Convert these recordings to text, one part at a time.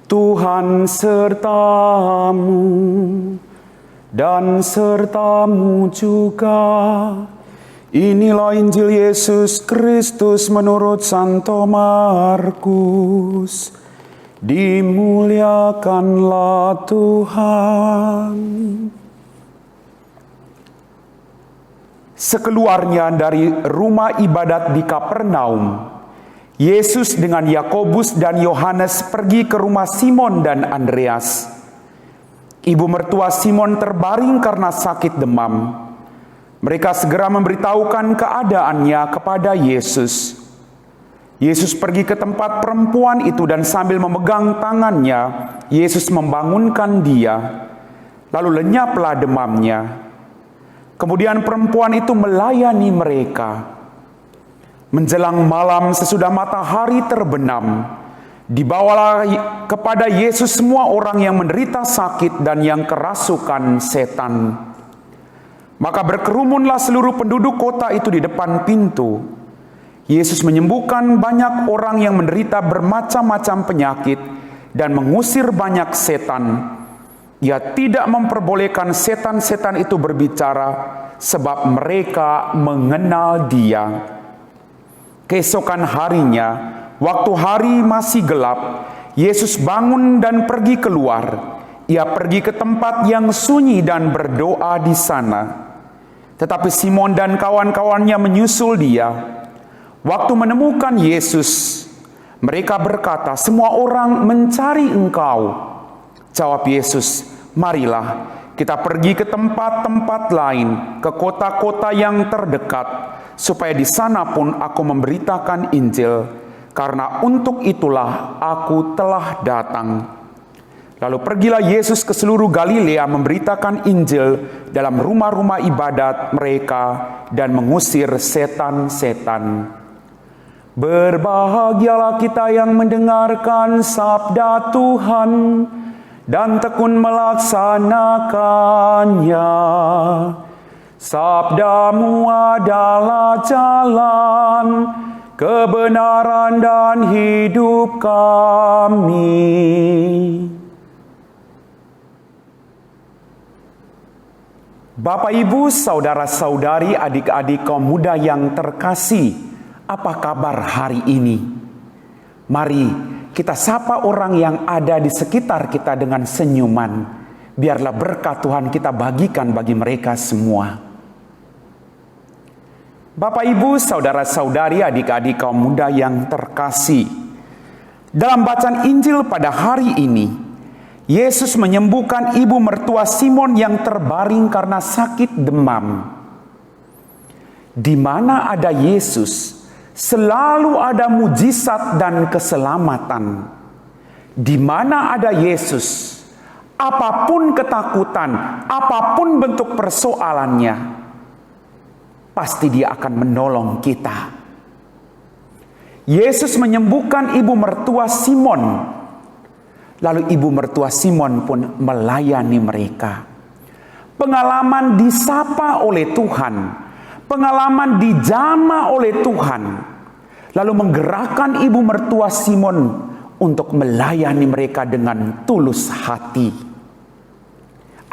Tuhan sertamu dan sertamu juga. Inilah Injil Yesus Kristus menurut Santo Markus. Dimuliakanlah Tuhan. Sekeluarnya dari rumah ibadat di Kapernaum, Yesus dengan Yakobus dan Yohanes pergi ke rumah Simon dan Andreas. Ibu mertua Simon terbaring karena sakit demam. Mereka segera memberitahukan keadaannya kepada Yesus. Yesus pergi ke tempat perempuan itu dan sambil memegang tangannya, Yesus membangunkan dia. Lalu lenyaplah demamnya. Kemudian perempuan itu melayani mereka. Menjelang malam sesudah matahari terbenam, dibawalah kepada Yesus semua orang yang menderita sakit dan yang kerasukan setan. Maka berkerumunlah seluruh penduduk kota itu di depan pintu. Yesus menyembuhkan banyak orang yang menderita bermacam-macam penyakit dan mengusir banyak setan. Ia tidak memperbolehkan setan-setan itu berbicara sebab mereka mengenal Dia. Keesokan harinya, waktu hari masih gelap, Yesus bangun dan pergi keluar. Ia pergi ke tempat yang sunyi dan berdoa di sana. Tetapi Simon dan kawan-kawannya menyusul dia. Waktu menemukan Yesus, mereka berkata, "Semua orang mencari Engkau." Jawab Yesus, "Marilah kita pergi ke tempat-tempat lain, ke kota-kota yang terdekat, supaya di sana pun aku memberitakan Injil, karena untuk itulah aku telah datang." Lalu pergilah Yesus ke seluruh Galilea memberitakan Injil dalam rumah-rumah ibadat mereka dan mengusir setan-setan. Berbahagialah kita yang mendengarkan sabda Tuhan dan tekun melaksanakannya. Sabdamu adalah jalan, kebenaran dan hidup kami. Bapak, Ibu, saudara-saudari, adik-adik kaum muda yang terkasih, apa kabar hari ini? Mari kita sapa orang yang ada di sekitar kita dengan senyuman. Biarlah berkat Tuhan kita bagikan bagi mereka semua. Bapak, Ibu, saudara-saudari, adik-adik kaum muda yang terkasih, dalam bacaan Injil pada hari ini, Yesus menyembuhkan ibu mertua Simon yang terbaring karena sakit demam. Di mana ada Yesus, selalu ada mujizat dan keselamatan. Di mana ada Yesus, apapun ketakutan, apapun bentuk persoalannya, pasti Dia akan menolong kita. Yesus menyembuhkan ibu mertua Simon. Lalu ibu mertua Simon pun melayani mereka. Pengalaman disapa oleh Tuhan, pengalaman dijamah oleh Tuhan, lalu menggerakkan ibu mertua Simon untuk melayani mereka dengan tulus hati.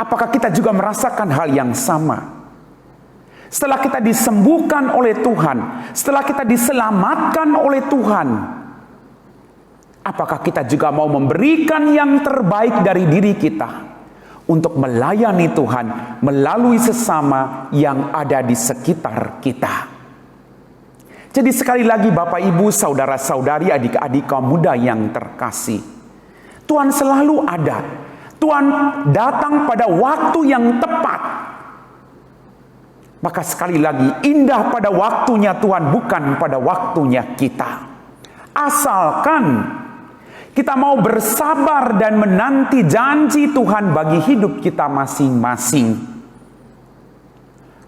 Apakah kita juga merasakan hal yang sama? Setelah kita disembuhkan oleh Tuhan, setelah kita diselamatkan oleh Tuhan, apakah kita juga mau memberikan yang terbaik dari diri kita untuk melayani Tuhan melalui sesama yang ada di sekitar kita? Jadi sekali lagi Bapak, Ibu, saudara-saudari, adik-adik kaum muda yang terkasih, Tuhan selalu ada. Tuhan datang pada waktu yang tepat. Maka sekali lagi, indah pada waktunya Tuhan, bukan pada waktunya kita. Asalkan kita mau bersabar dan menanti janji Tuhan bagi hidup kita masing-masing.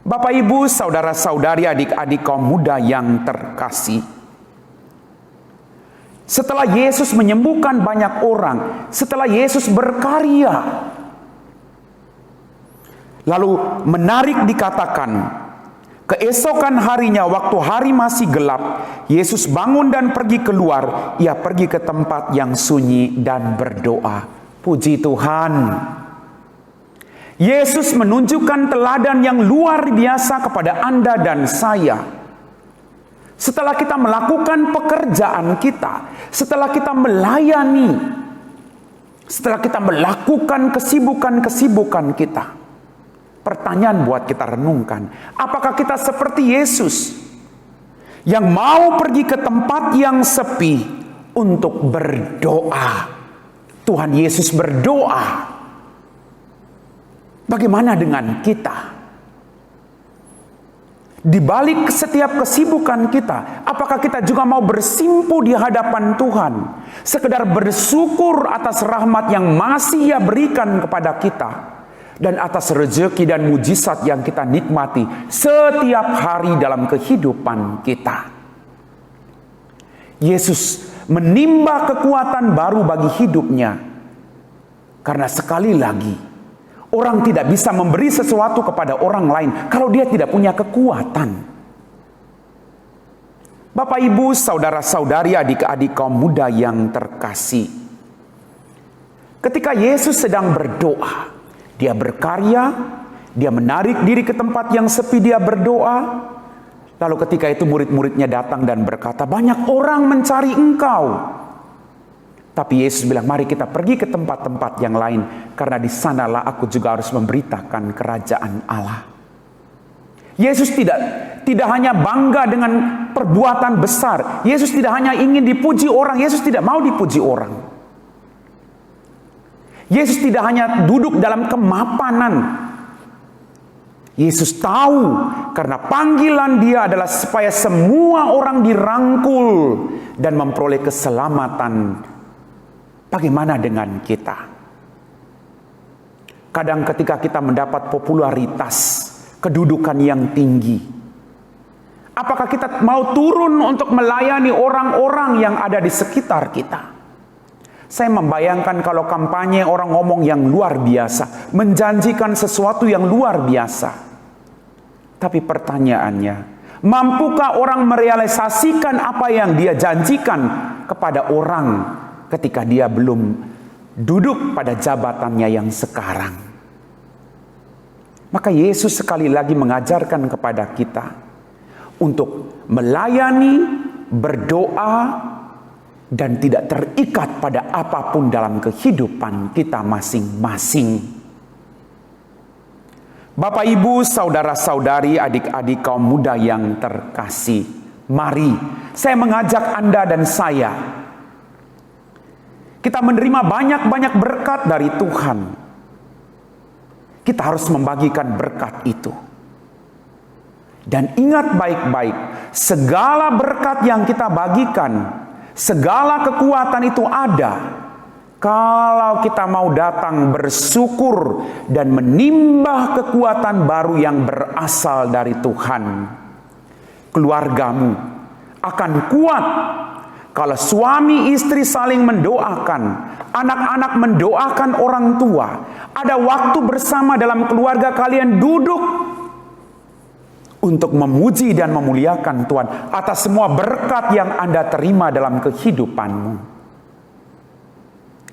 Bapak, Ibu, saudara-saudari, adik-adik kaum muda yang terkasih, setelah Yesus menyembuhkan banyak orang, setelah Yesus berkarya, lalu menarik dikatakan, Keesokan harinya waktu hari masih gelap, Yesus bangun dan pergi keluar. Ia pergi ke tempat yang sunyi dan berdoa. Puji Tuhan. Yesus menunjukkan teladan yang luar biasa kepada Anda dan saya. Setelah kita melakukan pekerjaan kita, setelah kita melayani, setelah kita melakukan kesibukan-kesibukan kita, pertanyaan buat kita renungkan, apakah kita seperti Yesus yang mau pergi ke tempat yang sepi untuk berdoa? Tuhan Yesus berdoa. Bagaimana dengan kita? Di balik setiap kesibukan kita, apakah kita juga mau bersimpu di hadapan Tuhan, sekedar bersyukur atas rahmat yang masih Ia berikan kepada kita, dan atas rezeki dan mujizat yang kita nikmati setiap hari dalam kehidupan kita? Yesus menimba kekuatan baru bagi hidupnya, karena sekali lagi, orang tidak bisa memberi sesuatu kepada orang lain kalau dia tidak punya kekuatan. Bapak, Ibu, saudara-saudari, adik-adik kaum muda yang terkasih, ketika Yesus sedang berdoa, Dia berkarya, Dia menarik diri ke tempat yang sepi, Dia berdoa. Lalu ketika itu murid-muridnya datang dan berkata, banyak orang mencari Engkau. Tapi Yesus bilang, mari kita pergi ke tempat-tempat yang lain, karena di sanalah aku juga harus memberitakan kerajaan Allah. Yesus tidak hanya bangga dengan perbuatan besar. Yesus tidak hanya ingin dipuji orang. Yesus tidak mau dipuji orang. Yesus tidak hanya duduk dalam kemapanan. Yesus tahu karena panggilan Dia adalah supaya semua orang dirangkul dan memperoleh keselamatan. Bagaimana dengan kita? Kadang ketika kita mendapat popularitas, kedudukan yang tinggi, apakah kita mau turun untuk melayani orang-orang yang ada di sekitar kita? Saya membayangkan kalau kampanye orang ngomong yang luar biasa, menjanjikan sesuatu yang luar biasa. Tapi pertanyaannya, mampukah orang merealisasikan apa yang dia janjikan kepada orang ketika dia belum duduk pada jabatannya yang sekarang? Maka Yesus sekali lagi mengajarkan kepada kita untuk melayani, berdoa, dan tidak terikat pada apapun dalam kehidupan kita masing-masing. Bapak, Ibu, saudara-saudari, adik-adik kaum muda yang terkasih, mari saya mengajak Anda dan saya, kita menerima banyak-banyak berkat dari Tuhan. Kita harus membagikan berkat itu. Dan ingat baik-baik, segala berkat yang kita bagikan, segala kekuatan itu ada kalau kita mau datang bersyukur dan menimbah kekuatan baru yang berasal dari Tuhan. Keluargamu akan kuat kalau suami istri saling mendoakan, anak-anak mendoakan orang tua. Ada waktu bersama dalam keluarga kalian duduk untuk memuji dan memuliakan Tuhan atas semua berkat yang Anda terima dalam kehidupanmu.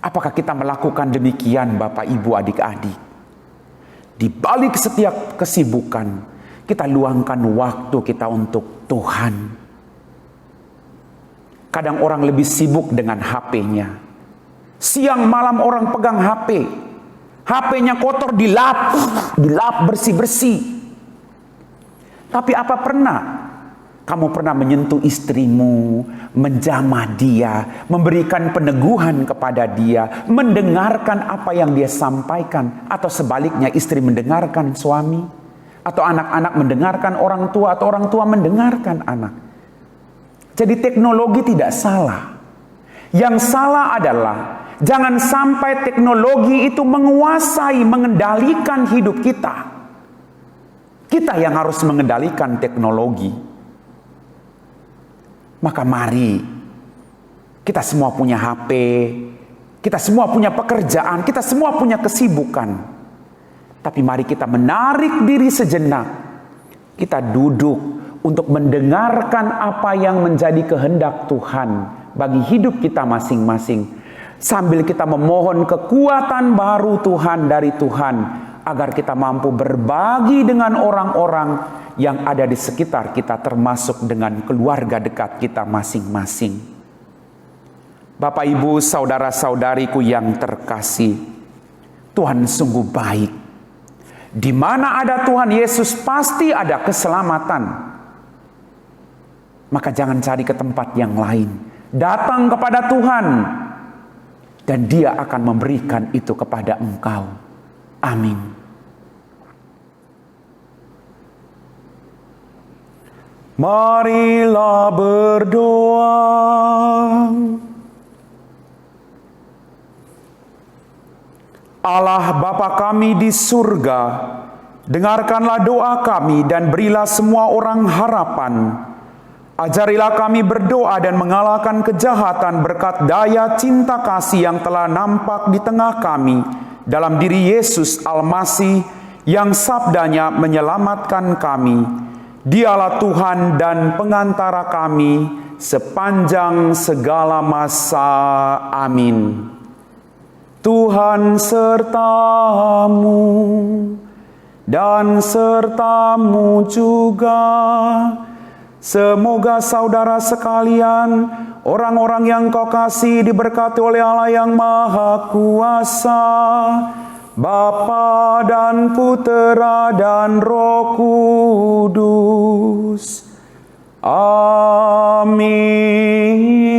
Apakah kita melakukan demikian, Bapak, Ibu, adik-adik? Di balik setiap kesibukan, kita luangkan waktu kita untuk Tuhan. Kadang orang lebih sibuk dengan HP-nya. Siang malam orang pegang HP. HP-nya kotor, dilap bersih-bersih. Tapi apa pernah kamu pernah menyentuh istrimu, menjamah dia, memberikan peneguhan kepada dia, mendengarkan apa yang dia sampaikan, atau sebaliknya istri mendengarkan suami, atau anak-anak mendengarkan orang tua, atau orang tua mendengarkan anak? Jadi teknologi tidak salah. Yang salah adalah jangan sampai teknologi itu menguasai, mengendalikan hidup kita. Kita yang harus mengendalikan teknologi. Maka mari, kita semua punya HP, kita semua punya pekerjaan, kita semua punya kesibukan. Tapi mari kita menarik diri sejenak Kita duduk untuk mendengarkan apa yang menjadi kehendak Tuhan bagi hidup kita masing-masing. Sambil kita memohon kekuatan baru Tuhan dari Tuhan, agar kita mampu berbagi dengan orang-orang yang ada di sekitar kita, termasuk dengan keluarga dekat kita masing-masing. Bapak, Ibu, saudara-saudariku yang terkasih, Tuhan sungguh baik. Di mana ada Tuhan Yesus pasti ada keselamatan. Maka jangan cari ke tempat yang lain. Datang kepada Tuhan dan Dia akan memberikan itu kepada engkau. Amin. Marilah berdoa. Allah Bapa kami di surga, dengarkanlah doa kami dan berilah semua orang harapan. Ajarilah kami berdoa dan mengalahkan kejahatan berkat daya cinta kasih yang telah nampak di tengah kami dalam diri Yesus Al-Masih yang sabdanya menyelamatkan kami. Dialah Tuhan dan pengantara kami sepanjang segala masa. Amin. Tuhan sertamu dan sertamu juga. Semoga saudara sekalian, orang-orang yang kau kasih diberkati oleh Allah yang Maha Kuasa, Bapa dan Putera dan Roh Kudus. Amin.